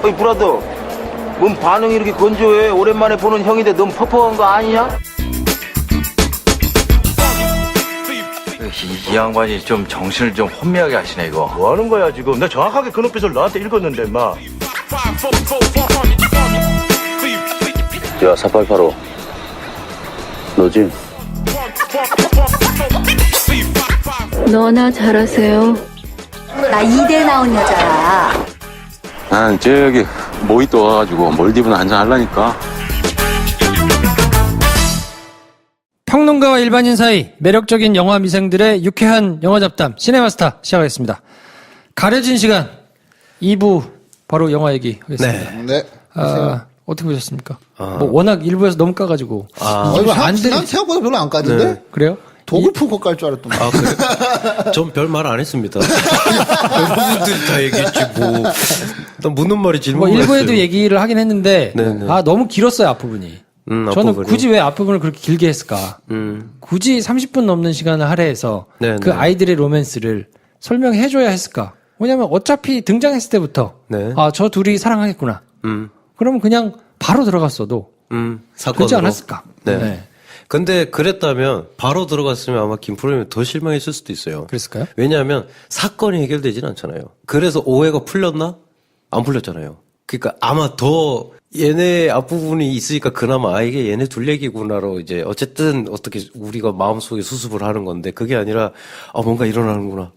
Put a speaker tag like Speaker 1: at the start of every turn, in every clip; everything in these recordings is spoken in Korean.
Speaker 1: 어이 브라더, 뭔 반응이 이렇게 건조해? 오랜만에 보는 형인데 너무 퍽퍽한 거 아니냐?
Speaker 2: 이 양반이 좀 정신을 좀 혼미하게 하시네 이거.
Speaker 3: 뭐 하는 거야 지금? 나 정확하게 그 눈빛을 너한테 읽었는데 인마.
Speaker 4: 야, 4885. 너지?
Speaker 5: 너나 잘하세요.
Speaker 6: 나 이대 나온 여자야.
Speaker 4: 난 저기 모히또 와가지고 몰디브나 한잔 하려니까.
Speaker 7: 평론가와 일반인 사이 매력적인 영화 미생들의 유쾌한 영화 잡담 시네마스타 시작하겠습니다. 가려진 시간 2부 바로 영화 얘기 하겠습니다.
Speaker 8: 네.
Speaker 7: 어떻게 보셨습니까? 뭐 워낙 일부에서 너무 까가지고
Speaker 8: 이거
Speaker 7: 안 돼.
Speaker 8: 난 생각보다 별로 안 까던데?
Speaker 9: 네.
Speaker 7: 그래요?
Speaker 8: 독을 품고 깔 줄 알았더만.
Speaker 9: 아, 그래? 전 별 말 안 했습니다. 여러분들이 다 얘기했지, 뭐. 나 묻는 말이
Speaker 7: 뭐
Speaker 9: 질문을
Speaker 7: 일부에도
Speaker 9: 했어요.
Speaker 7: 얘기를 하긴 했는데
Speaker 9: 네네.
Speaker 7: 너무 길었어요 앞부분이. 저는
Speaker 9: 앞부분이.
Speaker 7: 굳이 왜 앞부분을 그렇게 길게 했을까? 굳이 30분 넘는 시간을 할애해서
Speaker 9: 네네.
Speaker 7: 그 아이들의 로맨스를 설명해줘야 했을까? 왜냐면 어차피 등장했을 때부터
Speaker 9: 네.
Speaker 7: 저 둘이 사랑하겠구나. 그러면 그냥 바로 들어갔어도
Speaker 9: 사건으로.
Speaker 7: 되지 않았을까?
Speaker 9: 네. 근데 그랬다면 바로 들어갔으면 아마 김프로님이 더 실망했을 수도 있어요.
Speaker 7: 그랬을까요?
Speaker 9: 왜냐하면 사건이 해결되진 않잖아요. 그래서 오해가 풀렸나? 안 풀렸잖아요. 그러니까 아마 더 얘네 앞부분이 있으니까 그나마 이게 얘네 둘 얘기구나로 이제 어쨌든 어떻게 우리가 마음속에 수습을 하는 건데 그게 아니라 뭔가 일어나는구나.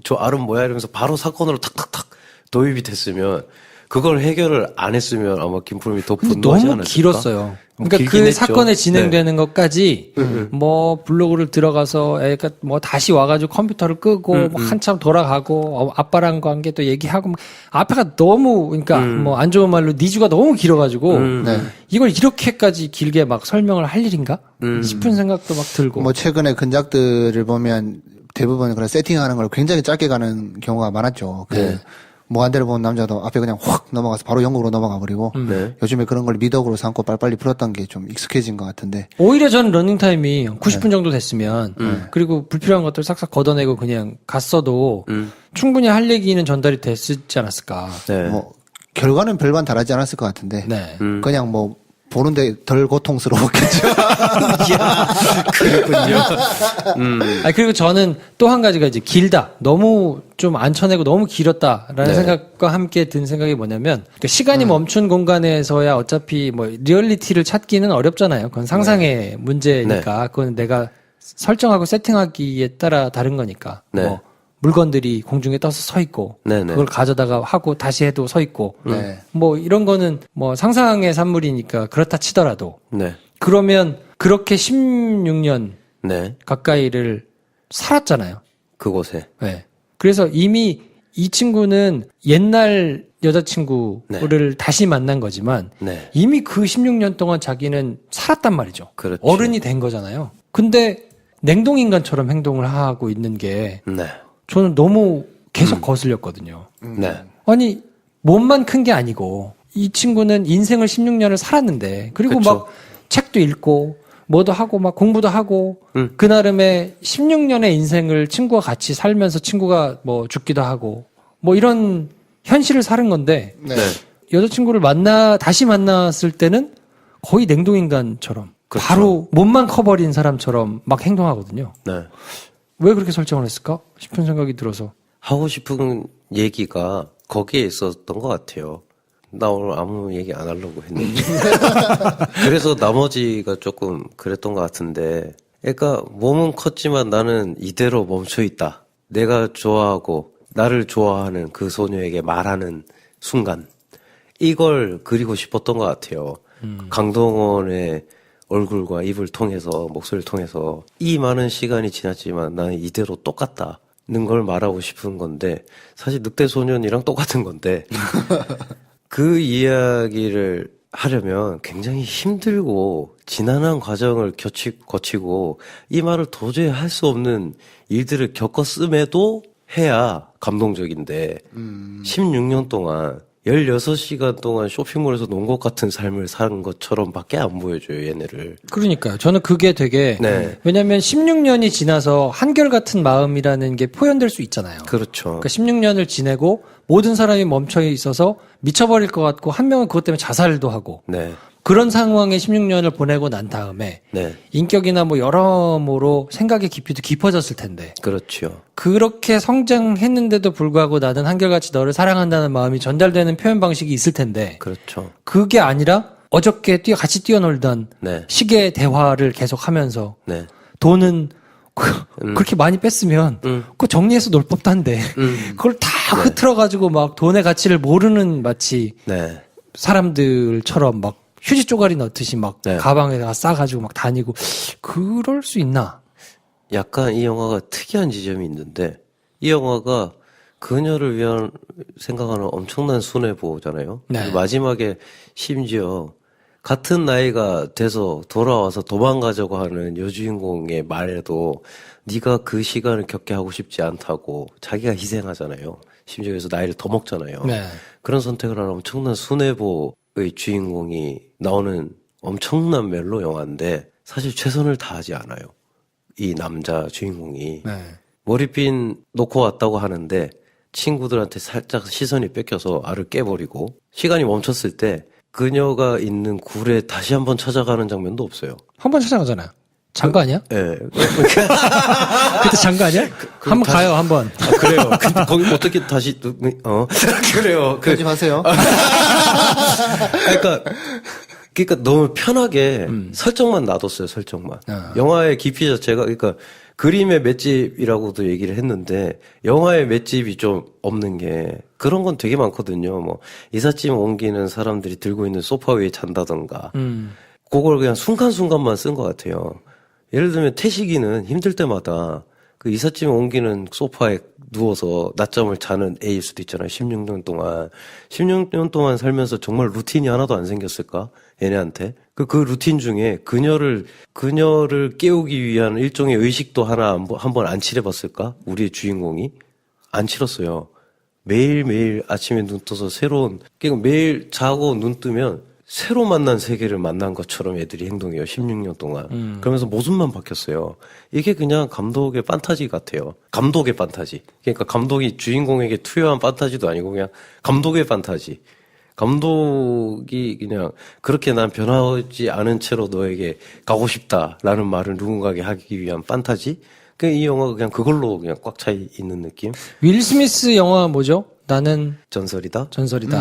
Speaker 9: 저 알은 뭐야 이러면서 바로 사건으로 탁탁탁 도입이 됐으면 그걸 해결을 안 했으면 아마 김프로님이 더
Speaker 7: 근데
Speaker 9: 분노하지
Speaker 7: 너무
Speaker 9: 않았을까?
Speaker 7: 길었어요. 그러니까
Speaker 9: 길긴
Speaker 7: 그
Speaker 9: 했죠.
Speaker 7: 사건에 진행되는
Speaker 9: 네.
Speaker 7: 것까지 뭐 블로그를 들어가서 애가 뭐 다시 와가지고 컴퓨터를 끄고 뭐 한참 돌아가고 아빠랑 관계 또 얘기하고 막 앞에가 너무 그러니까 뭐 안 좋은 말로 니주가 너무 길어가지고
Speaker 8: 네.
Speaker 7: 이걸 이렇게까지 길게 막 설명을 할 일인가 싶은 생각도 막 들고
Speaker 8: 뭐 최근에 근작들을 보면 대부분 그런 세팅하는 걸 굉장히 짧게 가는 경우가 많았죠. 무한대를 보는 남자도 앞에 그냥 확 넘어가서 바로 영국으로 넘어가 버리고
Speaker 9: 네.
Speaker 8: 요즘에 그런 걸 미덕으로 삼고 빨리빨리 풀었던 게 좀 익숙해진 것 같은데.
Speaker 7: 오히려 저는 러닝타임이 90분 정도 됐으면 그리고 불필요한 것들 싹싹 걷어내고 그냥 갔어도 충분히 할 얘기는 전달이 됐지 않았을까.
Speaker 9: 네.
Speaker 8: 뭐 결과는 별반 다르지 않았을 것 같은데.
Speaker 7: 네.
Speaker 8: 그냥 뭐 보는데 덜 고통스러웠겠죠.
Speaker 9: 그렇군요.
Speaker 7: 그리고 저는 또 한 가지가 이제 길다. 너무 좀 안 쳐내고 너무 길었다라는
Speaker 9: 네.
Speaker 7: 생각과 함께 든 생각이 뭐냐면 그러니까 시간이 멈춘 공간에서야 어차피 뭐 리얼리티를 찾기는 어렵잖아요. 그건 상상의 문제니까 그건 내가 설정하고 세팅하기에 따라 다른 거니까.
Speaker 9: 네.
Speaker 7: 뭐 물건들이 공중에 떠서 서 있고
Speaker 9: 네네.
Speaker 7: 그걸 가져다가 하고 다시 해도 서 있고
Speaker 8: 네.
Speaker 7: 뭐 이런 거는 뭐 상상의 산물이니까 그렇다 치더라도
Speaker 9: 네.
Speaker 7: 그러면 그렇게 16년
Speaker 9: 네.
Speaker 7: 가까이를 살았잖아요.
Speaker 9: 그곳에.
Speaker 7: 네. 그래서 이미 이 친구는 옛날 여자친구를 다시 만난 거지만
Speaker 9: 네.
Speaker 7: 이미 그 16년 동안 자기는 살았단 말이죠.
Speaker 9: 그렇죠.
Speaker 7: 어른이 된 거잖아요. 근데 냉동인간처럼 행동을 하고 있는 게
Speaker 9: 네.
Speaker 7: 저는 너무 계속 거슬렸거든요.
Speaker 9: 네.
Speaker 7: 아니 몸만 큰 게 아니고 이 친구는 인생을 16년을 살았는데 그리고
Speaker 9: 그쵸.
Speaker 7: 막 책도 읽고 뭐도 하고 막 공부도 하고 그 나름의 16년의 인생을 친구와 같이 살면서 친구가 뭐 죽기도 하고 뭐 이런 현실을 사는 건데
Speaker 8: 네.
Speaker 7: 여자친구를 다시 만났을 때는 거의 냉동인간처럼
Speaker 9: 그렇죠.
Speaker 7: 바로 몸만 커버린 사람처럼 막 행동하거든요.
Speaker 9: 네.
Speaker 7: 왜 그렇게 설정을 했을까 싶은 생각이 들어서
Speaker 9: 하고 싶은 얘기가 거기에 있었던 것 같아요. 나 오늘 아무 얘기 안 하려고 했는데. 그래서 나머지가 조금 그랬던 것 같은데. 그러니까 몸은 컸지만 나는 이대로 멈춰 있다. 내가 좋아하고 나를 좋아하는 그 소녀에게 말하는 순간. 이걸 그리고 싶었던 것 같아요. 강동원의 얼굴과 입을 통해서, 목소리를 통해서 이 많은 시간이 지났지만 나는 이대로 똑같다는 걸 말하고 싶은 건데 사실 늑대소년이랑 똑같은 건데 그 이야기를 하려면 굉장히 힘들고 지난한 과정을 거치고 이 말을 도저히 할 수 없는 일들을 겪었음에도 해야 감동적인데 16년 동안 16시간 동안 쇼핑몰에서 논 것 같은 삶을 사는 것처럼 밖에 안 보여줘요, 얘네를.
Speaker 7: 그러니까요. 저는 그게 되게
Speaker 9: 네.
Speaker 7: 왜냐면 16년이 지나서 한결같은 마음이라는 게 표현될 수 있잖아요.
Speaker 9: 그렇죠.
Speaker 7: 그러니까 16년을 지내고 모든 사람이 멈춰 있어서 미쳐버릴 것 같고 한 명은 그것 때문에 자살도 하고
Speaker 9: 네.
Speaker 7: 그런 상황에 16년을 보내고 난 다음에
Speaker 9: 네.
Speaker 7: 인격이나 뭐 여러모로 생각의 깊이도 깊어졌을 텐데
Speaker 9: 그렇죠.
Speaker 7: 그렇게 성장했는데도 불구하고 나는 한결같이 너를 사랑한다는 마음이 전달되는 표현 방식이 있을 텐데
Speaker 9: 그렇죠.
Speaker 7: 그게 아니라 어저께 같이 뛰어놀던
Speaker 9: 네.
Speaker 7: 시계 대화를 계속하면서
Speaker 9: 네.
Speaker 7: 돈은 그렇게 많이 뺐으면 그거 정리해서 놀 법도 한데 그걸 다 흐트러가지고 막 돈의 가치를 모르는 마치
Speaker 9: 네.
Speaker 7: 사람들처럼 막 휴지 쪼가리 넣듯이 막
Speaker 9: 네.
Speaker 7: 가방에다가 싸가지고 막 다니고 그럴 수 있나?
Speaker 9: 약간 이 영화가 특이한 지점이 있는데 이 영화가 그녀를 위한 생각하는 엄청난 손해보잖아요.
Speaker 7: 네.
Speaker 9: 마지막에 심지어 같은 나이가 돼서 돌아와서 도망가자고 하는 여주인공의 말에도 네가 그 시간을 겪게 하고 싶지 않다고 자기가 희생하잖아요. 심지어 여기서 나이를 더 먹잖아요.
Speaker 7: 네.
Speaker 9: 그런 선택을 하는 엄청난 손해보의 주인공이 나오는 엄청난 멜로 영화인데 사실 최선을 다하지 않아요. 이 남자 주인공이.
Speaker 7: 네.
Speaker 9: 머리핀 놓고 왔다고 하는데 친구들한테 살짝 시선이 뺏겨서 알을 깨버리고 시간이 멈췄을 때 그녀가 있는 굴에 다시 한번 찾아가는 장면도 없어요.
Speaker 7: 한 번 찾아가잖아요. 장거 아니야?
Speaker 9: 예.
Speaker 7: 그때 장거 아니야? 한번 가요, 한 번.
Speaker 9: 아, 그래요. 근데 거기 어떻게 다시, 그래요.
Speaker 8: 그러지 마세요.
Speaker 9: 그러니까 너무 편하게 설정만 놔뒀어요, 설정만. 영화의 깊이 자체가, 그러니까 그림의 맷집이라고도 얘기를 했는데, 영화의 맷집이 좀 없는 게, 그런 건 되게 많거든요. 뭐, 이삿짐 옮기는 사람들이 들고 있는 소파 위에 잔다던가, 그걸 그냥 순간순간만 쓴 것 같아요. 예를 들면 태식이는 힘들 때마다 그 이삿짐 옮기는 소파에 누워서 낮잠을 자는 애일 수도 있잖아요. 16년 동안. 16년 동안 살면서 정말 루틴이 하나도 안 생겼을까? 얘네한테. 그 루틴 중에 그녀를 깨우기 위한 일종의 의식도 하나 한번 안 칠해봤을까? 우리의 주인공이? 안 치렀어요. 매일매일 아침에 눈 떠서 그러니까 매일 자고 눈 뜨면 새로 만난 세계를 만난 것처럼 애들이 행동해요. 16년 동안. 그러면서 모습만 바뀌었어요. 이게 그냥 감독의 판타지 같아요. 감독의 판타지. 그러니까 감독이 주인공에게 투여한 판타지도 아니고 그냥 감독의 판타지. 감독이 그냥 그렇게 난 변하지 않은 채로 너에게 가고 싶다라는 말을 누군가에게 하기 위한 판타지. 이 영화가 그냥 그걸로 그냥 꽉 차 있는 느낌.
Speaker 7: 윌 스미스 영화 뭐죠? 나는
Speaker 9: 전설이다.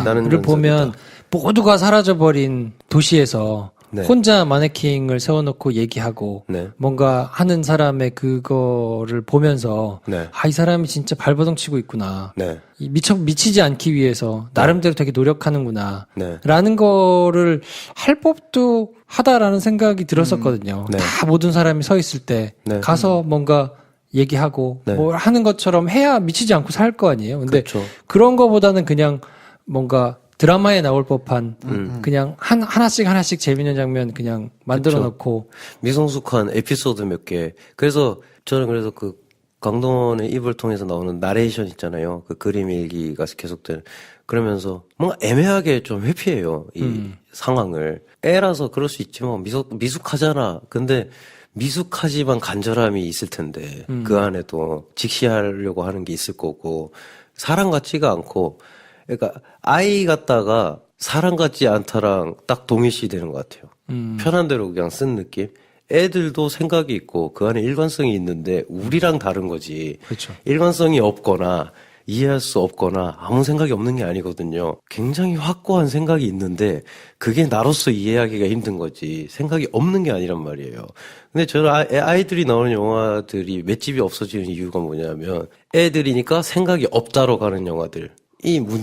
Speaker 7: 나는 를 보면 모두가 사라져버린 도시에서
Speaker 9: 네.
Speaker 7: 혼자 마네킹을 세워놓고 얘기하고
Speaker 9: 네.
Speaker 7: 뭔가 하는 사람의 그거를 보면서
Speaker 9: 네.
Speaker 7: 이 사람이 진짜 발버둥 치고 있구나.
Speaker 9: 네.
Speaker 7: 미치지 않기 위해서 나름대로 되게 노력하는구나.
Speaker 9: 네.
Speaker 7: 라는 거를 할 법도 하다라는 생각이 들었었거든요.
Speaker 9: 네.
Speaker 7: 다 모든 사람이 서 있을 때
Speaker 9: 네.
Speaker 7: 가서 뭔가 얘기하고
Speaker 9: 네.
Speaker 7: 뭘 하는 것처럼 해야 미치지 않고 살 거 아니에요. 근데
Speaker 9: 그렇죠.
Speaker 7: 그런 거보다는 그냥 뭔가 드라마에 나올 법한 그냥 하나씩 재밌는 장면 그냥 만들어 놓고
Speaker 9: 미성숙한 에피소드 몇 개. 그래서 저는 그 강동원의 입을 통해서 나오는 나레이션 있잖아요. 그 그림 일기가 계속되는. 그러면서 뭔가 애매하게 좀 회피해요. 이 상황을. 애라서 그럴 수 있지만 미숙하잖아. 근데 미숙하지만 간절함이 있을 텐데 그 안에도 직시하려고 하는 게 있을 거고 사람 같지가 않고 그러니까 아이 같다가 사람 같지 않다랑 딱 동일시 되는 것 같아요. 편한 대로 그냥 쓴 느낌. 애들도 생각이 있고 그 안에 일관성이 있는데 우리랑 다른 거지.
Speaker 7: 그렇죠.
Speaker 9: 일관성이 없거나 이해할 수 없거나 아무 생각이 없는 게 아니거든요. 굉장히 확고한 생각이 있는데 그게 나로서 이해하기가 힘든 거지. 생각이 없는 게 아니란 말이에요. 근데 저는 아이들이 나오는 영화들이 맷집이 없어지는 이유가 뭐냐면 애들이니까 생각이 없다로 가는 영화들.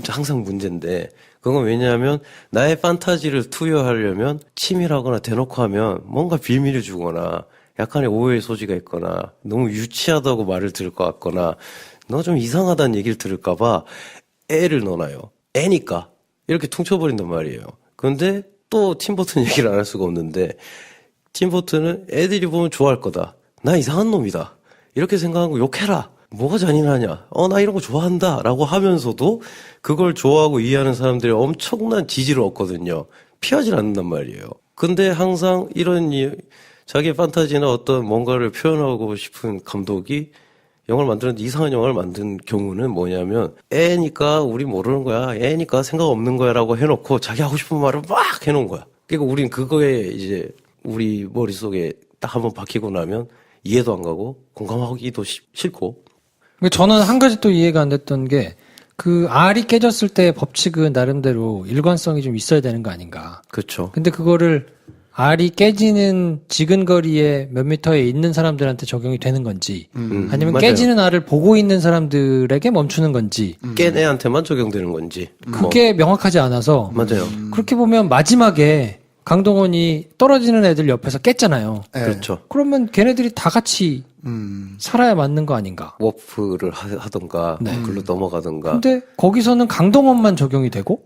Speaker 9: 항상 문제인데 그건 왜냐하면 나의 판타지를 투여하려면 치밀하거나 대놓고 하면 뭔가 비밀을 주거나 약간의 오해의 소지가 있거나 너무 유치하다고 말을 들을 것 같거나 너 좀 이상하다는 얘기를 들을까봐 애를 넣어놔요. 애니까 이렇게 퉁쳐버린단 말이에요. 그런데 또 팀버튼 얘기를 안 할 수가 없는데 팀버튼은 애들이 보면 좋아할 거다. 나 이상한 놈이다. 이렇게 생각하고 욕해라. 뭐가 잔인하냐? 나 이런 거 좋아한다. 라고 하면서도 그걸 좋아하고 이해하는 사람들이 엄청난 지지를 얻거든요. 피하질 않는단 말이에요. 근데 항상 이런 자기의 판타지나 어떤 뭔가를 표현하고 싶은 감독이 영화를 만드는데 이상한 영화를 만든 경우는 뭐냐면 애니까 우리 모르는 거야. 애니까 생각 없는 거야 라고 해놓고 자기 하고 싶은 말을 막 해놓은 거야. 그러니까 우린 그거에 이제 우리 머릿속에 딱 한번 박히고 나면 이해도 안 가고 공감하기도 싫고.
Speaker 7: 저는 한 가지 또 이해가 안 됐던 게 그 알이 깨졌을 때 법칙은 나름대로 일관성이 좀 있어야 되는 거 아닌가.
Speaker 9: 그렇죠.
Speaker 7: 근데 그거를 알이 깨지는 지근거리에 몇 미터에 있는 사람들한테 적용이 되는 건지 아니면
Speaker 9: 맞아요.
Speaker 7: 깨지는 알을 보고 있는 사람들에게 멈추는 건지
Speaker 9: 깬 애한테만 적용되는 건지.
Speaker 7: 그게 명확하지 않아서
Speaker 9: 맞아요.
Speaker 7: 그렇게 보면 마지막에 강동원이 떨어지는 애들 옆에서 깼잖아요.
Speaker 8: 예.
Speaker 9: 그렇죠.
Speaker 7: 그러면 걔네들이 다 같이 살아야 맞는 거 아닌가.
Speaker 9: 워프를 하던가 글로 넘어가던가.
Speaker 7: 근데 거기서는 강동원만 적용이 되고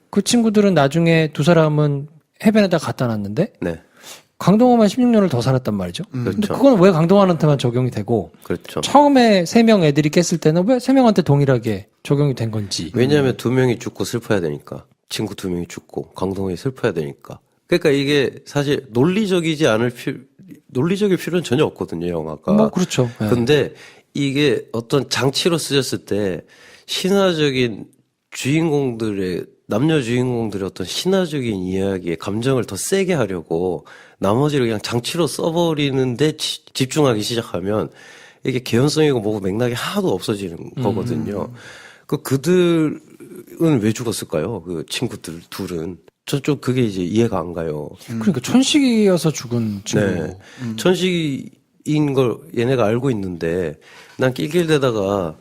Speaker 7: 그 친구들은 나중에 두 사람은 해변에다 갖다 놨는데
Speaker 9: 네.
Speaker 7: 강동원만 16년을 더 살았단 말이죠. 근데
Speaker 9: 그렇죠.
Speaker 7: 그건 왜 강동원한테만 적용이 되고
Speaker 9: 그렇죠.
Speaker 7: 처음에 3명 애들이 깼을 때는 왜 3명한테 동일하게 적용이 된 건지.
Speaker 9: 왜냐하면 2명이 죽고 슬퍼야 되니까. 친구 2명이 죽고 강동원이 슬퍼야 되니까. 그러니까 이게 사실 논리적일 필요는 전혀 없거든요, 영화가.
Speaker 7: 뭐 그렇죠. 네.
Speaker 9: 근데 이게 어떤 장치로 쓰였을 때 신화적인 남녀 주인공들의 어떤 신화적인 이야기에 감정을 더 세게 하려고 나머지를 그냥 장치로 써버리는데 집중하기 시작하면 이게 개연성이고 뭐고 맥락이 하나도 없어지는 거거든요. 그들은 왜 죽었을까요? 그 친구들 둘은. 전 좀 그게 이제 이해가 안 가요.
Speaker 7: 그러니까 천식이어서 죽은 친구.
Speaker 9: 네. 천식인 걸 얘네가 알고 있는데 난 낄낄대다가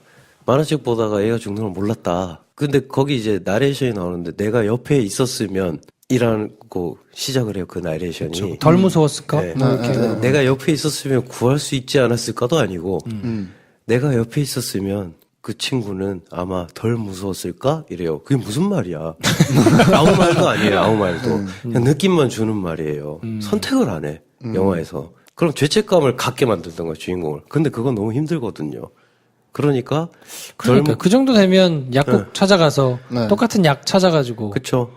Speaker 9: 만화책 보다가 얘가 죽는 걸 몰랐다. 근데 거기 이제 나레이션이 나오는데 내가 옆에 있었으면 이라고 시작을 해요. 그 나레이션이.
Speaker 7: 덜 무서웠을까?
Speaker 9: 네.
Speaker 7: 뭐 이렇게.
Speaker 9: 내가 옆에 있었으면 구할 수 있지 않았을까도 아니고 내가 옆에 있었으면 그 친구는 아마 덜 무서웠을까? 이래요. 그게 무슨 말이야. 아무 말도 아니에요. 아무 말도. 그냥 느낌만 주는 말이에요. 선택을 안 해. 영화에서. 그럼 죄책감을 갖게 만들던 거야, 주인공을. 근데 그건 너무 힘들거든요. 그러니까
Speaker 7: 그 정도 되면 약국 찾아가서 똑같은 약 찾아가지고
Speaker 9: 그렇죠.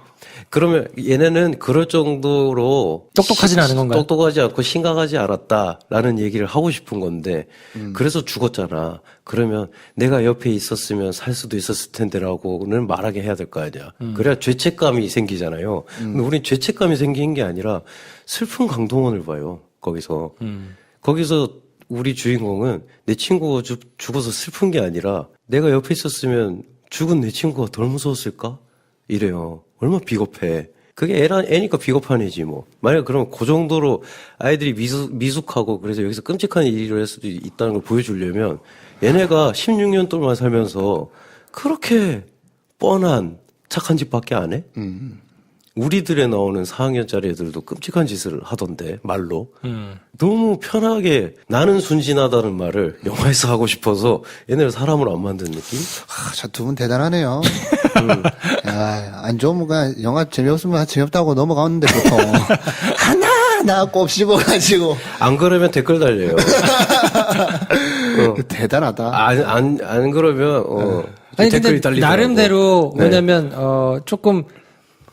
Speaker 9: 그러면 얘네는 그럴 정도로
Speaker 7: 똑똑하진 않은 건가요?
Speaker 9: 똑똑하지 않고 심각하지 않았다라는 얘기를 하고 싶은 건데 그래서 죽었잖아. 그러면 내가 옆에 있었으면 살 수도 있었을 텐데라고는 말하게 해야 될 거 아니야. 그래야 죄책감이 생기잖아요. 근데 우린 죄책감이 생긴 게 아니라 슬픈 강동원을 봐요. 거기서 우리 주인공은 내 친구가 죽어서 슬픈 게 아니라 내가 옆에 있었으면 죽은 내 친구가 덜 무서웠을까? 이래요. 얼마나 비겁해. 그게 애니까 비겁한 애지 뭐. 만약 그러면 그 정도로 아이들이 미숙하고 그래서 여기서 끔찍한 일을 할 수도 있다는 걸 보여주려면 얘네가 16년 동안 살면서 그렇게 뻔한 착한 짓밖에 안 해? 우리들에 나오는 4학년짜리 애들도 끔찍한 짓을 하던데 말로 너무 편하게 나는 순진하다는 말을 영화에서 하고 싶어서 얘네를 사람으로 안 만든 느낌?
Speaker 8: 두 분 대단하네요. 야, 안 좋으면 그냥 영화 재미없으면 재미없다고 넘어가는데 보통 하나 꼽씹어가지고
Speaker 9: 안 그러면 댓글 달려요.
Speaker 8: 대단하다.
Speaker 9: 안 그러면
Speaker 7: 아니
Speaker 9: 댓글이
Speaker 7: 근데
Speaker 9: 달리더라고.
Speaker 7: 나름대로
Speaker 9: 네.
Speaker 7: 뭐냐면 조금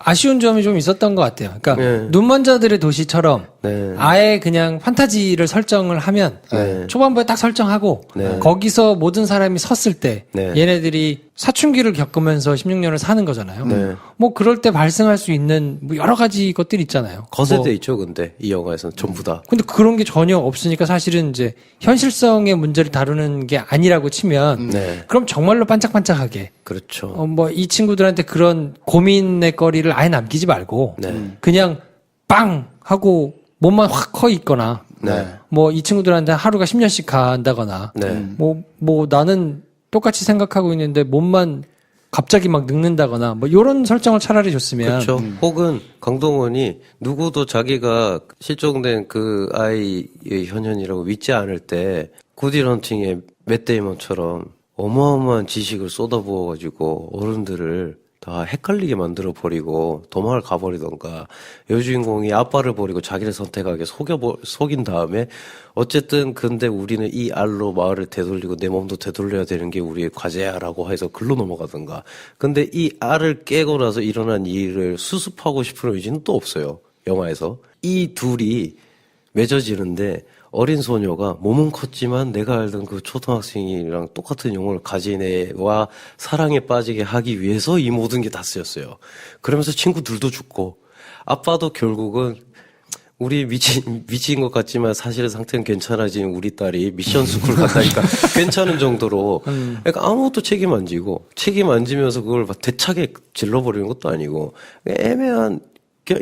Speaker 7: 아쉬운 점이 좀 있었던 것 같아요. 그러니까
Speaker 9: 네.
Speaker 7: 눈먼자들의 도시처럼
Speaker 9: 네.
Speaker 7: 아예 그냥 판타지를 설정을 하면
Speaker 9: 네.
Speaker 7: 초반부에 딱 설정하고
Speaker 9: 네.
Speaker 7: 거기서 모든 사람이 섰을 때
Speaker 9: 네.
Speaker 7: 얘네들이 사춘기를 겪으면서 16년을 사는 거잖아요.
Speaker 9: 네.
Speaker 7: 뭐 그럴 때 발생할 수 있는 뭐 여러 가지 것들이 있잖아요.
Speaker 9: 거세돼
Speaker 7: 뭐
Speaker 9: 있죠, 근데 이 영화에서는 전부 다.
Speaker 7: 근데 그런 게 전혀 없으니까 사실은 이제 현실성의 문제를 다루는 게 아니라고 치면
Speaker 9: 네.
Speaker 7: 그럼 정말로 반짝반짝하게
Speaker 9: 그렇죠.
Speaker 7: 뭐 이 친구들한테 그런 고민의 거리를 아예 남기지 말고
Speaker 9: 네.
Speaker 7: 그냥 빵 하고 몸만 확 커 있거나
Speaker 9: 네.
Speaker 7: 뭐 이 친구들한테 하루가 10년씩 간다거나
Speaker 9: 네.
Speaker 7: 뭐 나는 똑같이 생각하고 있는데 몸만 갑자기 막 늙는다거나 뭐 요런 설정을 차라리 줬으면
Speaker 9: 그렇죠. 혹은 강동원이 누구도 자기가 실종된 그 아이의 현현이라고 믿지 않을 때 구디런팅의 맷 데이먼처럼 어마어마한 지식을 쏟아부어가지고 어른들을 다 다 헷갈리게 만들어 버리고 도망을 가버리던가 여주인공이 아빠를 버리고 자기를 선택하게 속인 다음에 어쨌든 근데 우리는 이 알로 마을을 되돌리고 내 몸도 되돌려야 되는 게 우리의 과제야라고 해서 글로 넘어가던가. 근데 이 알을 깨고 나서 일어난 일을 수습하고 싶은 의지는 또 없어요. 영화에서. 이 둘이 맺어지는데 어린 소녀가 몸은 컸지만 내가 알던 그 초등학생이랑 똑같은 영혼을 가진 애와 사랑에 빠지게 하기 위해서 이 모든 게 다 쓰였어요. 그러면서 친구들도 죽고 아빠도 결국은 우리 미친 것 같지만 사실은 상태는 괜찮아진 우리 딸이 미션 스쿨 갔다니까 괜찮은 정도로 그러니까 아무것도 책임 안 지고 책임 안 지면서 그걸 막 대차게 질러버리는 것도 아니고 애매한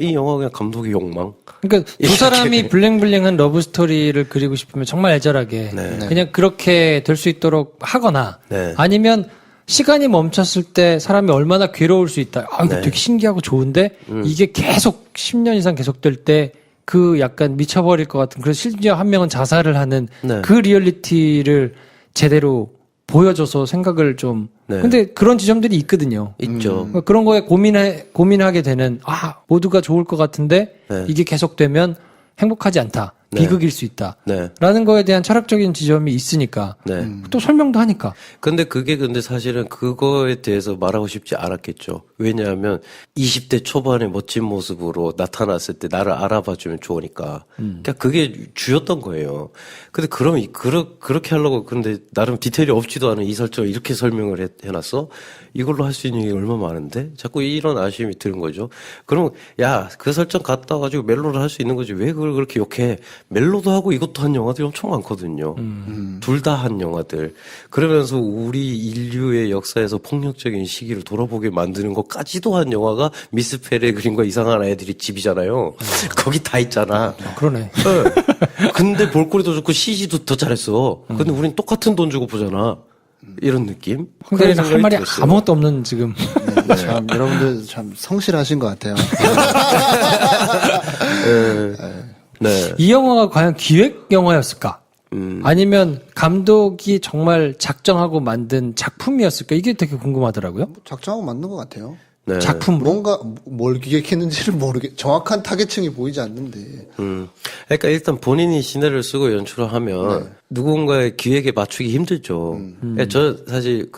Speaker 9: 이 영화 그냥 감독의 욕망.
Speaker 7: 그러니까 두 사람이 블링블링한 러브 스토리를 그리고 싶으면 정말 애절하게
Speaker 9: 네.
Speaker 7: 그냥 그렇게 될 수 있도록 하거나
Speaker 9: 네.
Speaker 7: 아니면 시간이 멈췄을 때 사람이 얼마나 괴로울 수 있다. 아, 이거
Speaker 9: 네.
Speaker 7: 되게 신기하고 좋은데 이게 계속 10년 이상 계속될 때 그 약간 미쳐버릴 것 같은 그래서 심지어 한 명은 자살을 하는
Speaker 9: 네.
Speaker 7: 그 리얼리티를 제대로 보여줘서 생각을 좀
Speaker 9: 네.
Speaker 7: 근데 그런 지점들이 있거든요.
Speaker 9: 있죠.
Speaker 7: 그러니까 그런 거에 고민하게 되는 모두가 좋을 것 같은데
Speaker 9: 네.
Speaker 7: 이게 계속되면 행복하지 않다.
Speaker 9: 네.
Speaker 7: 비극일 수 있다.
Speaker 9: 네.
Speaker 7: 라는 거에 대한 철학적인 지점이 있으니까
Speaker 9: 네.
Speaker 7: 또 설명도 하니까.
Speaker 9: 근데 사실은 그거에 대해서 말하고 싶지 않았겠죠. 왜냐하면 20대 초반의 멋진 모습으로 나타났을 때 나를 알아봐주면 좋으니까. 그러니까 그게 주였던 거예요. 근데 그럼 그렇게 하려고 근데 나름 디테일이 없지도 않은 이 설정을 이렇게 설명을 해놨어? 이걸로 할 수 있는 게 얼마나 많은데? 자꾸 이런 아쉬움이 드는 거죠. 그럼 야, 그 설정 갖다 가지고 멜로를 할 수 있는 거지. 왜 그걸 그렇게 욕해? 멜로도 하고 이것도 한 영화들이 엄청 많거든요. 둘 다 한 영화들. 그러면서 우리 인류의 역사에서 폭력적인 시기를 돌아보게 만드는 것까지도 한 영화가 미스 페레그린과 이상한 아이들이 집이잖아요. 거기 다 있잖아.
Speaker 7: 그러네.
Speaker 9: 네. 근데 볼거리도 좋고 CG도 더 잘했어. 근데 우린 똑같은 돈 주고 보잖아. 이런 느낌?
Speaker 7: 황대리는 할 말이
Speaker 9: 들었어요.
Speaker 7: 아무것도 없는 지금.
Speaker 8: 네, 참 여러분들 참 성실하신 것 같아요.
Speaker 9: 네.
Speaker 7: 이 영화가 과연 기획 영화였을까? 아니면 감독이 정말 작정하고 만든 작품이었을까? 이게 되게 궁금하더라고요.
Speaker 8: 작정하고 맞는 것 같아요.
Speaker 9: 네.
Speaker 7: 작품으로.
Speaker 8: 뭔가 뭘 기획했는지를 정확한 타겟층이 보이지 않는데.
Speaker 9: 그러니까 일단 본인이 시나리오를 쓰고 연출을 하면 누군가의 기획에 맞추기 힘들죠. 저 사실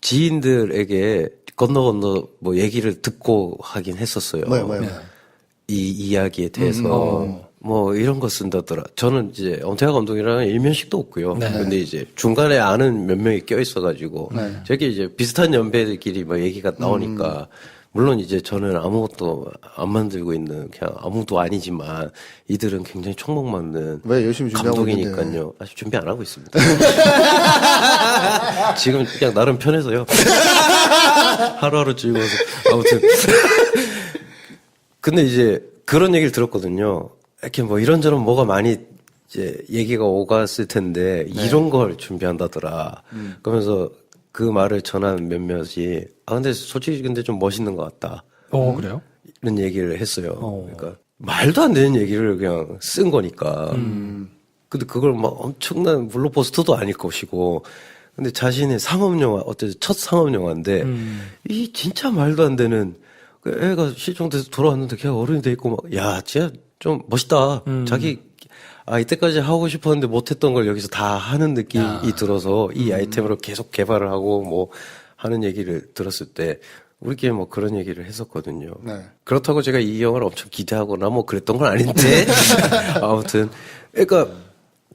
Speaker 9: 지인들에게 건너 뭐 얘기를 듣고 하긴 했었어요.
Speaker 8: 뭐요?
Speaker 9: 이 이야기에 대해서. 뭐 이런 거 쓴다더라. 저는 이제 엄태화 감독이랑 일면식도 없고요.
Speaker 7: 네.
Speaker 9: 근데 이제 중간에 아는 몇 명이 껴 있어가지고 저기 이제 비슷한 연배들끼리 뭐 얘기가 나오니까 물론 이제 저는 아무것도 안 만들고 있는 그냥 아무도 아니지만 이들은 굉장히 촉목 맞는
Speaker 8: 왜 열심히 준비하고
Speaker 9: 감독이니까요. 아직 준비 안 하고 있습니다. 지금 그냥 나름 편해서요. 하루하루 즐거워서 아무튼 근데 이제 그런 얘기를 들었거든요. 이렇게 뭐 이런저런 뭐가 많이 이제 얘기가 오갔을 텐데 이런 걸 준비한다더라. 그러면서 그 말을 전한 몇몇이 근데 솔직히 근데 좀 멋있는 것 같다.
Speaker 7: 그래요?
Speaker 9: 이런 얘기를 했어요. 그러니까 말도 안 되는 얘기를 그냥 쓴 거니까. 근데 그걸 막 엄청난 블록버스터도 아닐 것이고. 근데 자신의 상업영화, 어쨌든 첫 상업영화인데 이 진짜 말도 안 되는 애가 실종돼서 돌아왔는데 걔가 어른이 돼 있고 막 야, 진짜 좀 멋있다. 자기 이때까지 하고 싶었는데 못했던 걸 여기서 다 하는 느낌이 들어서 이 아이템으로 계속 개발을 하고 뭐 하는 얘기를 들었을 때 우리끼리 뭐 그런 얘기를 했었거든요.
Speaker 8: 네.
Speaker 9: 그렇다고 제가 이 영화를 엄청 기대하거나 뭐 그랬던 건 아닌데 아무튼 그러니까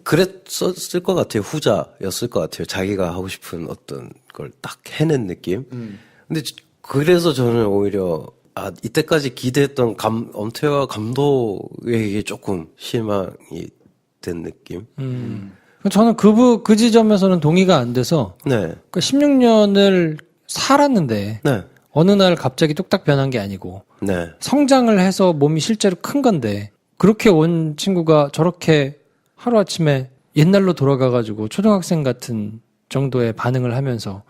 Speaker 9: 그랬었을 것 같아요. 후자였을 것 같아요. 자기가 하고 싶은 어떤 걸 딱 해낸 느낌. 근데 그래서 저는 오히려 이때까지 기대했던 엄태화 감독에게 조금 실망이 된 느낌.
Speaker 7: 저는 그 지점에서는 동의가 안 돼서
Speaker 9: 네.
Speaker 7: 그러니까 16년을 살았는데
Speaker 9: 네.
Speaker 7: 어느 날 갑자기 뚝딱 변한 게 아니고
Speaker 9: 네.
Speaker 7: 성장을 해서 몸이 실제로 큰 건데 그렇게 온 친구가 저렇게 하루아침에 옛날로 돌아가가지고 초등학생 같은 정도의 반응을 하면서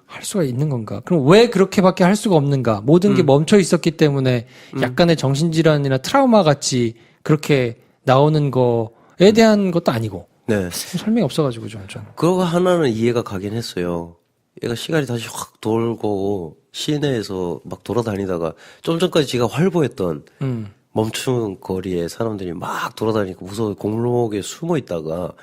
Speaker 7: 할 수가 있는 건가? 그럼 왜 그렇게밖에 할 수가 없는가? 모든 게 멈춰 있었기 때문에 약간의 정신질환이나 트라우마 같이 그렇게 나오는 거에 대한 것도 아니고
Speaker 9: 네.
Speaker 7: 설명이 없어가지고 좀.
Speaker 9: 그거 하나는 이해가 가긴 했어요. 얘가 시간이 다시 확 돌고 시내에서 막 돌아다니다가 좀 전까지 지가 활보했던 멈춘 거리에 사람들이 막 돌아다니고 무서워 골목에 숨어 있다가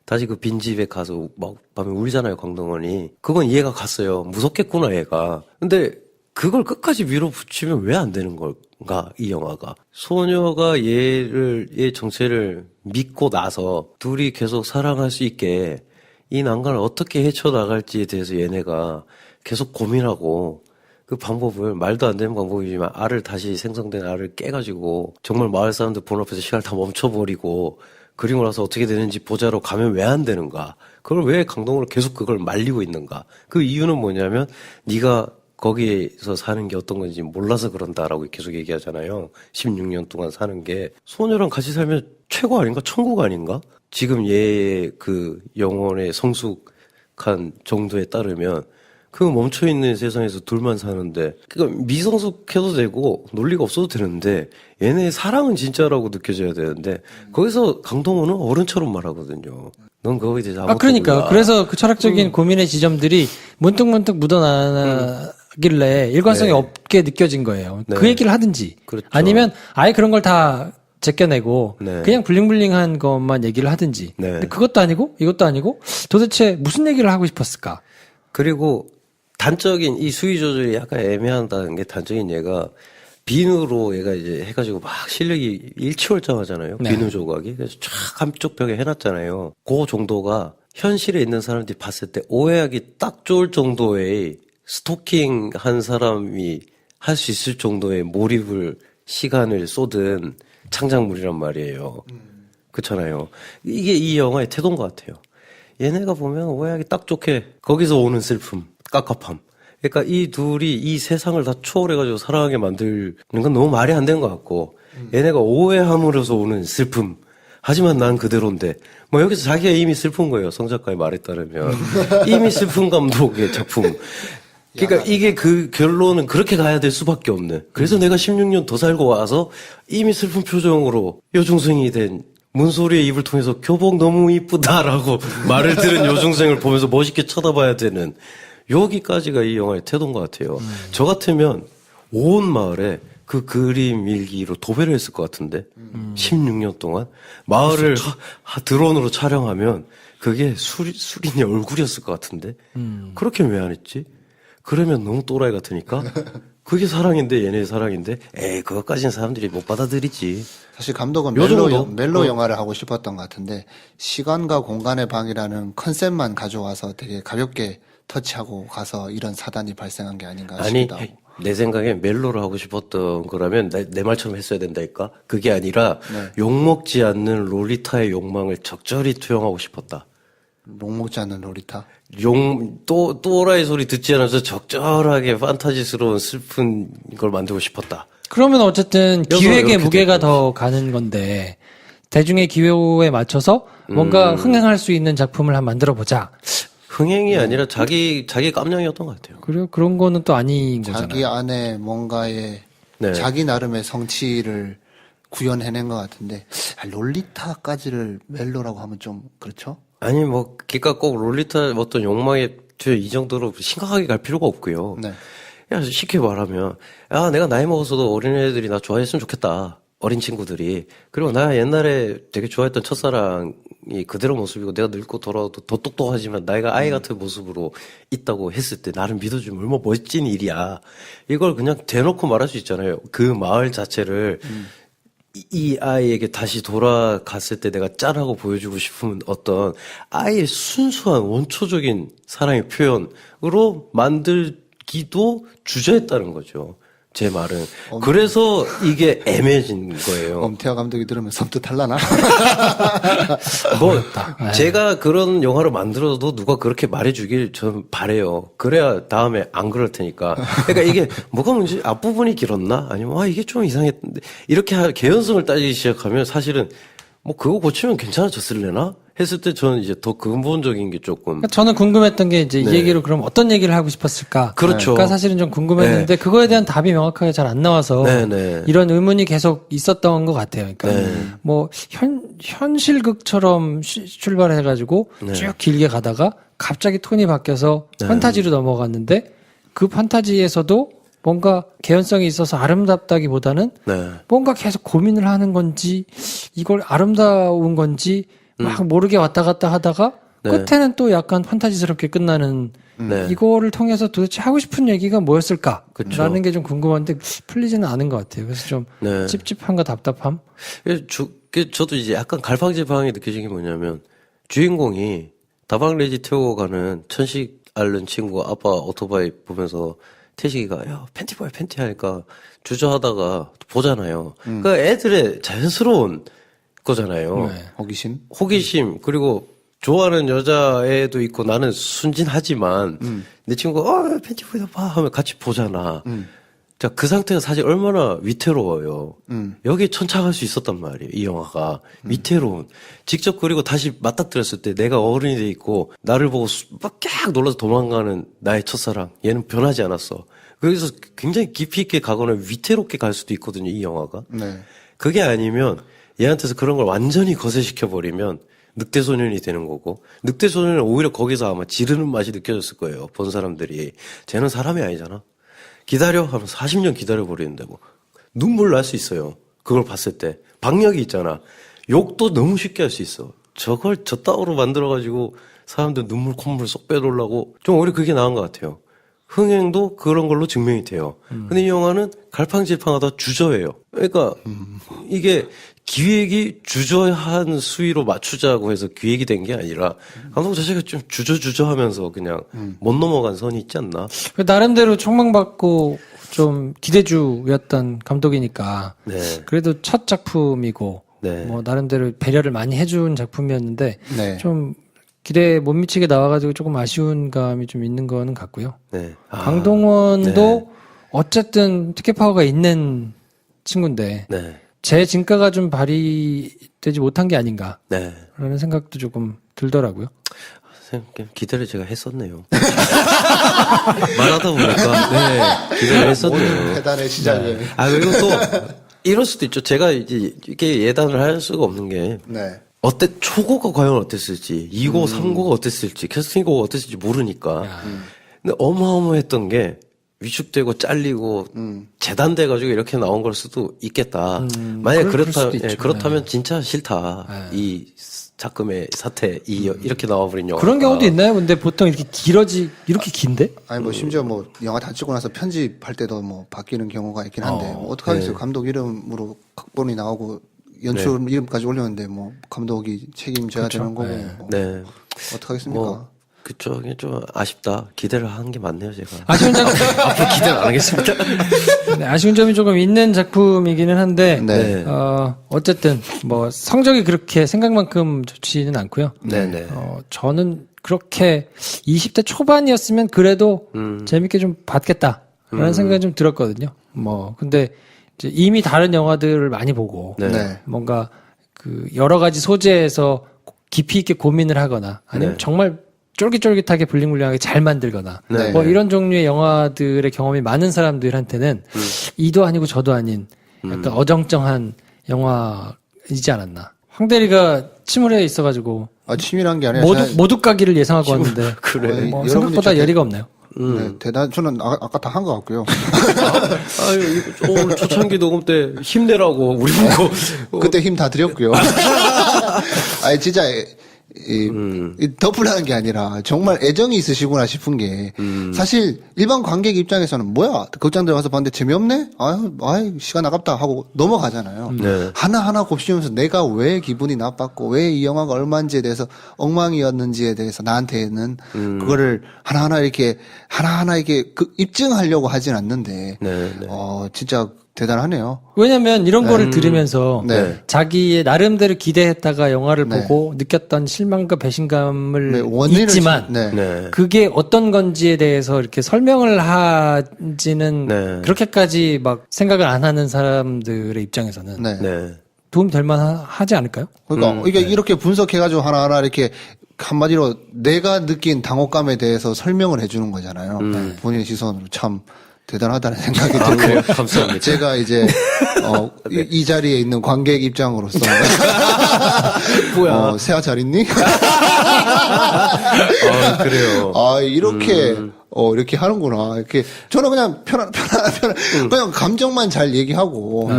Speaker 9: 다시 그 빈집에 가서 막 밤에 울잖아요, 강동원이. 그건 이해가 갔어요. 무섭겠구나, 얘가. 근데 그걸 끝까지 밀어붙이면 왜 안 되는 걸까, 이 영화가. 소녀가 얘 정체를 믿고 나서 둘이 계속 사랑할 수 있게 이 난간을 어떻게 헤쳐나갈지에 대해서 얘네가 계속 고민하고 그 방법을 말도 안 되는 방법이지만 알을 다시 생성된 알을 깨가지고 정말 마을 사람들 본 앞에서 시간을 다 멈춰버리고 그리고 나서 어떻게 되는지 보자로 가면 왜 안 되는가? 그걸 왜 강동원을 계속 그걸 말리고 있는가? 그 이유는 뭐냐면 네가 거기에서 사는 게 어떤 건지 몰라서 그런다라고 계속 얘기하잖아요. 16년 동안 사는 게 소녀랑 같이 살면 최고 아닌가? 천국 아닌가? 지금 얘의 그 영혼의 성숙한 정도에 따르면 그 멈춰있는 세상에서 둘만 사는데 그러니까 미성숙해도 되고 논리가 없어도 되는데 얘네의 사랑은 진짜라고 느껴져야 되는데 거기서 강동원은 어른처럼 말하거든요. 넌 거기에 대해서 아무것도
Speaker 7: 그러니까
Speaker 9: 몰라.
Speaker 7: 그래서 그 철학적인 고민의 지점들이 문득문득 묻어나길래 일관성이
Speaker 9: 네.
Speaker 7: 없게 느껴진 거예요.
Speaker 9: 네.
Speaker 7: 그 얘기를 하든지
Speaker 9: 그렇죠.
Speaker 7: 아니면 아예 그런 걸 다 제껴내고
Speaker 9: 네.
Speaker 7: 그냥 블링블링한 것만 얘기를 하든지
Speaker 9: 네.
Speaker 7: 근데 그것도 아니고 이것도 아니고 도대체 무슨 얘기를 하고 싶었을까?
Speaker 9: 그리고 단적인 이 수위 조절이 약간 애매하다는 게 단적인 얘가 비누로 얘가 이제 해가지고 막 실력이 일치월장하잖아요.
Speaker 7: 네.
Speaker 9: 비누 조각이. 그래서 쫙 한쪽 벽에 해놨잖아요. 그 정도가 현실에 있는 사람들이 봤을 때 오해하기 딱 좋을 정도의 스토킹 한 사람이 할 수 있을 정도의 몰입을 시간을 쏟은 창작물이란 말이에요. 그렇잖아요. 이게 이 영화의 태도인 것 같아요. 얘네가 보면 오해하기 딱 좋게 거기서 오는 슬픔, 깝깝함. 그러니까 이 둘이 이 세상을 다 초월해가지고 사랑하게 만드는 건 너무 말이 안 되는 것 같고 얘네가 오해함으로써 오는 슬픔. 하지만 난 그대로인데 뭐 여기서 자기가 이미 슬픈 거예요. 성 작가의 말에 따르면 이미 슬픈 감독의 작품. 그러니까 이게 그 결론은 그렇게 가야 될 수밖에 없는. 그래서 내가 16년 더 살고 와서 이미 슬픈 표정으로 여중생이 된 문소리의 입을 통해서 교복 너무 이쁘다라고 말을 들은 여중생을 보면서 멋있게 쳐다봐야 되는 여기까지가 이 영화의 태도인 것 같아요. 저 같으면 온 마을에 그 그림 일기로 도배를 했을 것 같은데 16년 동안 마을을 드론으로 촬영하면 그게 수린이 얼굴이었을 것 같은데 그렇게 왜 안 했지? 그러면 너무 또라이 같으니까 그게 사랑인데 얘네의 사랑인데 에이 그것까지는 사람들이 못 받아들이지.
Speaker 8: 사실 감독은
Speaker 9: 요 정도?
Speaker 8: 멜로 영화를 하고 싶었던 것 같은데 시간과 공간의 방이라는 컨셉만 가져와서 되게 가볍게 터치하고 가서 이런 사단이 발생한 게 아닌가
Speaker 9: 아니
Speaker 8: 싶기도 하고.
Speaker 9: 내 생각에 멜로를 하고 싶었던 거라면 내 말처럼 했어야 된다니까. 그게 아니라 욕먹지 않는 롤리타의 욕망을 적절히 투영하고 싶었다.
Speaker 8: 욕먹지 않는 로리타.
Speaker 9: 또라이 소리 듣지 않아서 적절하게 판타지스러운 슬픈 걸 만들고 싶었다.
Speaker 7: 그러면 어쨌든
Speaker 9: 여기서
Speaker 7: 기획의
Speaker 9: 이렇게
Speaker 7: 무게가
Speaker 9: 됐고.
Speaker 7: 더 가는 건데 대중의 기호에 맞춰서 뭔가 흥행할 수 있는 작품을 한번 만들어 보자.
Speaker 9: 흥행이 아니라 자기 깜냥이었던 것 같아요.
Speaker 7: 그리고 그런 거는 또 아닌 거잖아요.
Speaker 8: 자기 안에 뭔가의
Speaker 9: 네.
Speaker 8: 자기 나름의 성취를 구현해낸 것 같은데 롤리타까지를 멜로라고 하면 좀 그렇죠?
Speaker 9: 아니 뭐 그러니까 꼭 롤리타 어떤 욕망에 이 정도로 심각하게 갈 필요가 없고요.
Speaker 8: 네.
Speaker 9: 야 쉽게 말하면 야 내가 나이 먹어서도 어린애들이 나 좋아했으면 좋겠다. 어린 친구들이. 그리고 나 옛날에 되게 좋아했던 첫사랑이 그대로 모습이고 내가 늙고 돌아도 더 똑똑하지만 나이가 아이 같은 모습으로 있다고 했을 때 나를 믿어주면 얼마나 멋진 일이야. 이걸 그냥 대놓고 말할 수 있잖아요. 그 마을 자체를 이 아이에게 다시 돌아갔을 때 내가 짠하고 보여주고 싶은 어떤 아이의 순수한 원초적인 사랑의 표현으로 만들기도 주저했다는 거죠. 제 말은. 그래서 이게 애매해진 거예요.
Speaker 8: 엄태화 감독이 들으면 섬뜩할라나?
Speaker 9: 뭐 제가 그런 영화를 만들어도 누가 그렇게 말해주길 전 바래요. 그래야 다음에 안 그럴 테니까. 그러니까 이게 뭐가 문제? 앞부분이 길었나? 아니면 이게 좀 이상했는데 이렇게 개연성을 따지기 시작하면 사실은 뭐 그거 고치면 괜찮아졌을래나? 했을 때 저는 이제 더 근본적인 게 조금.
Speaker 7: 그러니까 저는 궁금했던 게 이제 이
Speaker 9: 네.
Speaker 7: 얘기로 그럼 어떤 얘기를 하고 싶었을까?
Speaker 9: 그렇죠.
Speaker 7: 그러니까 사실은 좀 궁금했는데 그거에 대한 답이 명확하게 잘 안 나와서
Speaker 9: 네네.
Speaker 7: 이런 의문이 계속 있었던 것 같아요. 그러니까
Speaker 9: 네.
Speaker 7: 뭐 현실극처럼 출발해가지고
Speaker 9: 네.
Speaker 7: 쭉 길게 가다가 갑자기 톤이 바뀌어서
Speaker 9: 네.
Speaker 7: 판타지로 넘어갔는데 그 판타지에서도 뭔가 개연성이 있어서 아름답다기보다는
Speaker 9: 네.
Speaker 7: 뭔가 계속 고민을 하는 건지 이걸 아름다운 건지 막 모르게 왔다 갔다 하다가
Speaker 9: 네.
Speaker 7: 끝에는 또 약간 판타지스럽게 끝나는
Speaker 9: 네.
Speaker 7: 이거를 통해서 도대체 하고 싶은 얘기가 뭐였을까?
Speaker 9: 그쵸.
Speaker 7: 라는 게 좀 궁금한데 풀리지는 않은 것 같아요. 그래서 좀
Speaker 9: 네.
Speaker 7: 찝찝함과 답답함?
Speaker 9: 저도 이제 약간 갈팡질팡하게 느껴진 게 뭐냐면 주인공이 다방레지 태우고 가는 천식 앓는 친구 아빠 오토바이 보면서 태식이가 야 팬티 보여 팬티 하니까 주저하다가 보잖아요. 그러니까 애들의 자연스러운 거잖아요.
Speaker 7: 네.
Speaker 8: 호기심.
Speaker 9: 호기심 그리고 좋아하는 여자애도 있고 나는 순진하지만 내 친구가 팬티 보이다 봐 하면 같이 보잖아. 자, 그 상태가 사실 얼마나 위태로워요. 여기에 천착할 수 있었단 말이에요. 이 영화가. 위태로운. 직접 그리고 다시 맞닥뜨렸을 때 내가 어른이 돼 있고 나를 보고 막 놀라서 도망가는 나의 첫사랑. 얘는 변하지 않았어. 그래서 굉장히 깊이 있게 가거나 위태롭게 갈 수도 있거든요. 이 영화가.
Speaker 8: 네.
Speaker 9: 그게 아니면 얘한테서 그런 걸 완전히 거세시켜버리면 늑대소년이 되는 거고 늑대소년은 오히려 거기서 아마 지르는 맛이 느껴졌을 거예요. 본 사람들이. 쟤는 사람이 아니잖아. 기다려 하면서 40년 기다려버리는다고. 눈물 날 수 있어요. 그걸 봤을 때. 박력이 있잖아. 욕도 너무 쉽게 할 수 있어. 저걸 저 따위로 만들어가지고 사람들 눈물 콧물 쏙 빼놓으려고 좀 오히려 그게 나은 것 같아요. 흥행도 그런 걸로 증명이 돼요. 근데 이 영화는 갈팡질팡하다 주저해요. 그러니까 이게 기획이 주저한 수위로 맞추자고 해서 기획이 된 게 아니라 감독 자체가 좀 주저하면서 그냥 못 넘어간 선이 있지 않나?
Speaker 7: 나름대로 촉망받고 좀 기대주였던 감독이니까
Speaker 9: 네.
Speaker 7: 그래도 첫 작품이고
Speaker 9: 네.
Speaker 7: 뭐 나름대로 배려를 많이 해준 작품이었는데
Speaker 8: 네.
Speaker 7: 좀 기대에 못 미치게 나와가지고 조금 아쉬운 감이 좀 있는 거는 같고요.
Speaker 9: 네.
Speaker 7: 강동원도
Speaker 9: 네.
Speaker 7: 어쨌든 특혜 파워가 있는 친구인데
Speaker 9: 네.
Speaker 7: 제 진가가 좀 발휘되지 못한 게 아닌가라는
Speaker 9: 네.
Speaker 7: 생각도 조금 들더라고요.
Speaker 9: 기대를 제가 했었네요. 말하다 보니까 네, 기대를 했었네요.
Speaker 8: 대단의 시작을.
Speaker 9: 네. 아 그리고 또 이럴 수도 있죠. 제가 이제 이렇게 예단을 할 수가 없는 게
Speaker 8: 네.
Speaker 9: 초고가 과연 어땠을지, 2고, 3고가 어땠을지, 캐스팅고가 어땠을지 모르니까. 근데 어마어마했던 게 위축되고 잘리고 재단돼가지고 이렇게 나온 걸 수도 있겠다. 만약
Speaker 7: 그럴 수도 있죠.
Speaker 9: 그렇다면 진짜 싫다. 이 작금의 사태, 이렇게 나와버린 영화.
Speaker 7: 그런 경우도 있나요? 근데 보통 이렇게 이렇게 긴데?
Speaker 8: 아니 뭐 심지어 뭐 영화 다 찍고 나서 편집할 때도 뭐 바뀌는 경우가 있긴 한데 뭐 어떡하겠어요.
Speaker 9: 네.
Speaker 8: 감독 이름으로 각본이 나오고 연출 이름까지 올렸는데 뭐 감독이 책임져야 되는 거고 뭐
Speaker 9: 네.
Speaker 8: 어떡하겠습니까?
Speaker 9: 뭐, 그쵸. 이게 좀 아쉽다. 기대를 한 게 맞네요, 제가.
Speaker 7: 아쉬운 작품,
Speaker 9: 앞으로 기대를 안 하겠습니다.
Speaker 7: 네, 아쉬운 점이 조금 있는 작품이기는 한데,
Speaker 8: 네.
Speaker 7: 어쨌든, 뭐, 성적이 그렇게 생각만큼 좋지는 않고요.
Speaker 9: 네네.
Speaker 7: 저는 그렇게 20대 초반이었으면 그래도 재밌게 좀 봤겠다라는 생각이 좀 들었거든요. 뭐, 근데 이제 이미 다른 영화들을 많이 보고,
Speaker 9: 네.
Speaker 8: 네.
Speaker 7: 뭔가 그 여러 가지 소재에서 깊이 있게 고민을 하거나, 아니면
Speaker 9: 네.
Speaker 7: 정말 쫄깃쫄깃하게 블링블링하게 잘 만들거나
Speaker 9: 네.
Speaker 7: 뭐 이런 종류의 영화들의 경험이 많은 사람들한테는 이도 아니고 저도 아닌 약간 어정쩡한 영화이지 않았나. 황대리가 침울해 있어가지고
Speaker 8: 아 치밀한 게 아니라
Speaker 7: 모두 가기를 예상하고 왔는데
Speaker 9: 그래.
Speaker 7: 뭐
Speaker 8: 여러분이
Speaker 7: 생각보다
Speaker 8: 진짜
Speaker 7: 열의가 없네요.
Speaker 8: 네, 저는 아까 다 한 것 같고요.
Speaker 9: 아유, 이거 오늘 초창기 녹음 때 힘내라고 우리 보고.
Speaker 8: 그때 힘 다 드렸고요. 아니 진짜 이 덮으려는 게 아니라 정말 애정이 있으시구나 싶은 게 사실 일반 관객 입장에서는 뭐야 극장 들어가서 봤는데 재미없네? 아유 시간 아깝다 하고 넘어가잖아요.
Speaker 9: 네.
Speaker 8: 하나하나 곱씹으면서 내가 왜 기분이 나빴고 왜 이 영화가 얼마인지에 대해서 엉망이었는지에 대해서 나한테는 그거를 하나하나 이렇게 입증하려고 하진 않는데
Speaker 9: 네, 네.
Speaker 8: 진짜 대단하네요.
Speaker 7: 왜냐면 이런 거를 들으면서
Speaker 8: 네.
Speaker 7: 자기의 나름대로 기대했다가 영화를
Speaker 8: 네.
Speaker 7: 보고 느꼈던 실망과 배신감을
Speaker 8: 네, 원인을
Speaker 7: 있지만
Speaker 8: 네.
Speaker 9: 네.
Speaker 7: 그게 어떤 건지에 대해서 이렇게 설명을 하지는
Speaker 9: 네.
Speaker 7: 그렇게까지 막 생각을 안 하는 사람들의 입장에서는
Speaker 8: 네.
Speaker 9: 네.
Speaker 7: 도움이 될 만하지 않을까요?
Speaker 8: 그러니까 이게 이렇게 분석해가지고 하나하나 이렇게 한마디로 내가 느낀 당혹감에 대해서 설명을 해주는 거잖아요. 본인의 시선으로 참 대단하다는 생각이 들고
Speaker 9: 그래요? 감사합니다.
Speaker 8: 제가 이제 이 자리에 있는 관객 입장으로서
Speaker 9: 뭐야?
Speaker 8: 세아 잘 있니?
Speaker 9: 그래요.
Speaker 8: 이렇게 이렇게 하는구나. 이렇게 저는 그냥 편안 그냥 감정만 잘 얘기하고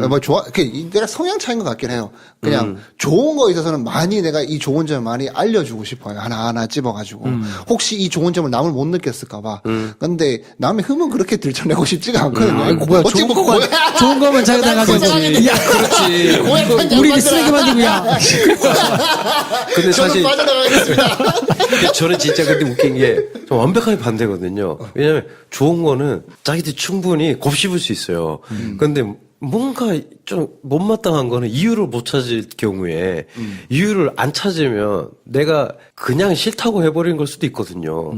Speaker 8: 뭐 좋아. 내가 성향 차이인 것 같긴 해요. 그냥 좋은 거에 있어서는 많이 내가 이 좋은 점을 많이 알려주고 싶어요. 하나 찝어가지고 혹시 이 좋은 점을 남을 못 느꼈을까봐. 근데 남의 흠은 그렇게 들춰내고 싶지가 않거든요.
Speaker 7: 뭐야, 좋은 거면 자기가 가져야지. 야, 그렇지. 우리를 쓰레기 만들고, 야.
Speaker 9: 근데 사실
Speaker 8: 빠져나가겠습니다.
Speaker 9: 저는 진짜 근데 웃긴 게 좀 완벽하게 반대거든요. 왜냐면 좋은 거는 자기들 충분히 곱씹을 수 있어요. 근데 뭔가 좀 못마땅한 거는 이유를 못 찾을 경우에 이유를 안 찾으면 내가 그냥 싫다고 해버리는 걸 수도 있거든요.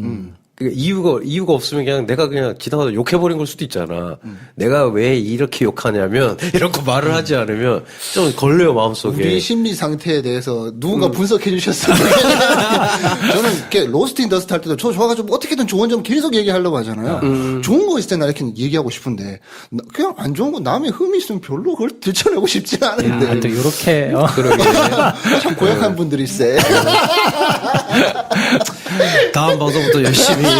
Speaker 9: 그러니까 이유가 없으면 그냥 내가 그냥 지나가다 욕해버린 걸 수도 있잖아. 내가 왜 이렇게 욕하냐면 이런 거 말을 하지 않으면 좀 걸려요 마음속에.
Speaker 8: 우리 심리 상태에 대해서 누군가 분석해 주셨으면 저는 이렇게 로스트 인 더스트 할 때도 저 좋아가지고 어떻게든 좋은 점 계속 얘기하려고 하잖아요. 좋은 거 있을 때 나 이렇게 얘기하고 싶은데 그냥 안 좋은 거 남의 흠이 있으면 별로 그걸 들춰내고 싶지는 않은데
Speaker 7: 또 요렇게,
Speaker 8: 참 고약한 분들이 있어.
Speaker 9: 다음 방송부터 열심히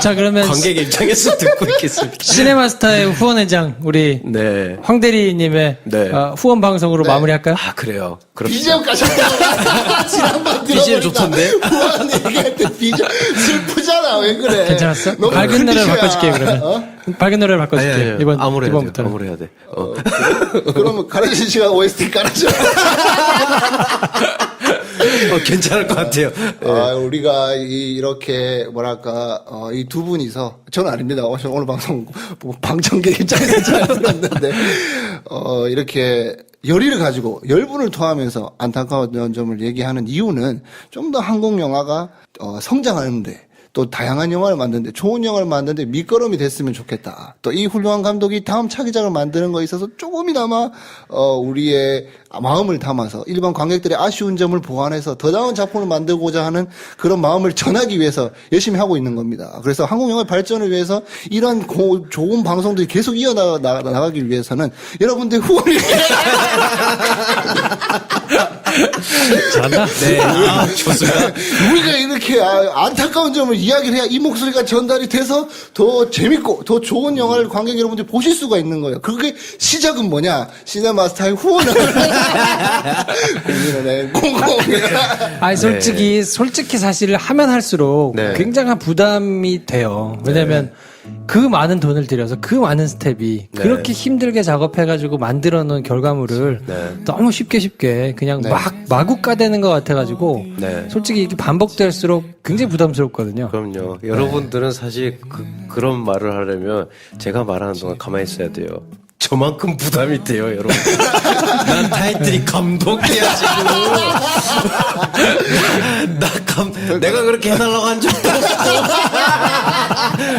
Speaker 7: 자, 그러면
Speaker 9: 관객 입장에서 듣고 있겠습니다.
Speaker 7: 시네마스타의 후원회장, 우리
Speaker 9: 네.
Speaker 7: 황대리님의
Speaker 9: 네.
Speaker 7: 후원 방송으로 마무리할까요?
Speaker 9: 아 그래요. 그럼
Speaker 8: BGM 가셨다고 지난번
Speaker 9: BGM 좋던데?
Speaker 8: 후원 얘기할 때 BGM 슬프잖아. 왜 그래?
Speaker 7: 괜찮았어?
Speaker 8: 너무
Speaker 7: 밝은 노래를
Speaker 8: 크리티시야.
Speaker 7: 바꿔줄게요, 그러면. 밝은 노래를 바꿔줄게요. 이번부터는.
Speaker 9: 아무리 해야 돼.
Speaker 8: 그러면 가르치는 시간 OST 깔아줘.
Speaker 9: 괜찮을 것 같아요.
Speaker 8: 우리가 이렇게 뭐랄까 이 두 분이서 저는 아닙니다. 오늘 방송 방청객 입장에서 잘 들었는데 이렇게 열의를 가지고 열분을 토하면서 안타까운 점을 얘기하는 이유는 좀 더 한국 영화가 성장하는데 또 다양한 영화를 만드는데 좋은 영화를 만드는데 밑거름이 됐으면 좋겠다. 또 이 훌륭한 감독이 다음 차기작을 만드는 거에 있어서 조금이나마 우리의 마음을 담아서 일반 관객들의 아쉬운 점을 보완해서 더 나은 작품을 만들고자 하는 그런 마음을 전하기 위해서 열심히 하고 있는 겁니다. 그래서 한국 영화의 발전을 위해서 이런 좋은 방송들이 계속 이어나가기 위해서는 여러분들의 후원이
Speaker 7: 잘한다?
Speaker 9: 네. 좋습니다.
Speaker 8: 우리가 이렇게 안타까운 점을 이야기를 해야 이 목소리가 전달이 돼서 더 재밌고 더 좋은 영화를 관객 여러분들이 보실 수가 있는 거예요. 그게 시작은 뭐냐? 시네마스타의 후원을
Speaker 7: 아니, 솔직히 사실 하면 할수록
Speaker 9: 네.
Speaker 7: 굉장한 부담이 돼요. 왜냐면 그 많은 돈을 들여서 그 많은 스텝이 그렇게 힘들게 작업해가지고 만들어 놓은 결과물을 너무 쉽게 그냥 마구 까대는 것 같아가지고 솔직히 이렇게 반복될수록 굉장히 부담스럽거든요.
Speaker 9: 그럼요. 여러분들은 사실 그런 말을 하려면 제가 말하는 동안 가만히 있어야 돼요. 저만큼 부담이 돼요, 여러분. 난 타이틀이 감독이야, 지금. 내가 그렇게 해달라고 한 적도 없고.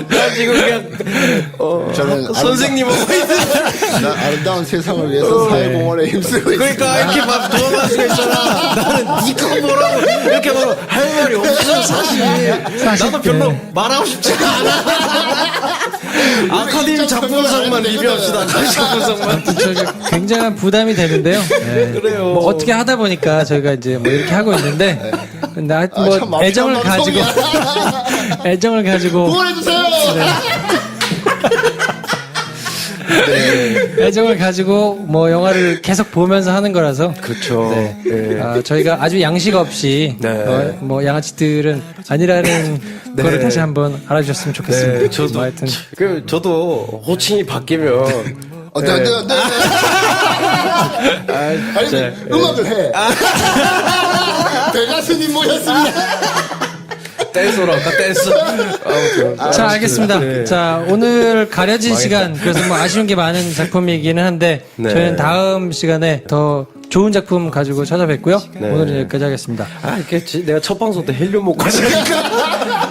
Speaker 9: 나 지금 그냥,
Speaker 8: 저는
Speaker 9: 선생님하고 있는.
Speaker 8: 아름다운 세상을 위해서 사회공헌에 힘쓰고 있습니다.
Speaker 9: 그러니까 이렇게 막 도와갈 수가 있잖아. 나는 니가 뭐라고, 이렇게 뭐라고 할 말이 없어, 사실. 나도 별로 말하고 싶지가 않아. 아카데미 작품상만 리뷰합시다. 아카데미 작품상만.
Speaker 7: 굉장한 부담이 되는데요. 네.
Speaker 9: 그래요.
Speaker 7: 뭐 어떻게 하다 보니까 저희가 이제 뭐 이렇게 하고 있는데, 근데 하여튼 뭐
Speaker 8: 참
Speaker 7: 애정을
Speaker 8: 마피아
Speaker 7: 가지고, 애정을 가지고,
Speaker 8: 후원해주세요!
Speaker 7: 애정을 가지고 뭐 영화를 계속 보면서 하는 거라서.
Speaker 9: 그렇죠.
Speaker 7: 네. 저희가 아주 양식 없이 뭐 양아치들은 아니라는 거를 다시 한번 알아주셨으면 좋겠습니다.
Speaker 9: 네, 저도
Speaker 7: 뭐 하여튼
Speaker 9: 저도 호칭이 바뀌면
Speaker 8: 아니, 음악을 해. 대가수님 모였습니다.
Speaker 9: 댄서로 할까 댄서.
Speaker 7: 자, 알겠습니다. 자, 오늘 가려진 시간, 그래서 뭐 아쉬운 게 많은 작품이기는 한데, 저희는 다음 시간에 더 좋은 작품 가지고 찾아뵙고요. 오늘은 여기까지 하겠습니다.
Speaker 9: 알겠지. 내가 첫 방송 때 헬륨 먹고 하니까.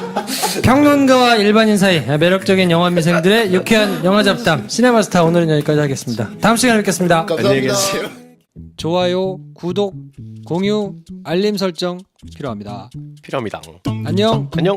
Speaker 7: 평론가와 일반인 사이 매력적인 영화 미생들의 유쾌한 영화 잡담 시네마스타 오늘은 여기까지 하겠습니다. 다음 시간에 뵙겠습니다.
Speaker 8: 안녕히 계세요.
Speaker 7: 좋아요, 구독, 공유, 알림 설정 필요합니다.
Speaker 9: 필요합니다.
Speaker 7: 안녕.
Speaker 9: 안녕.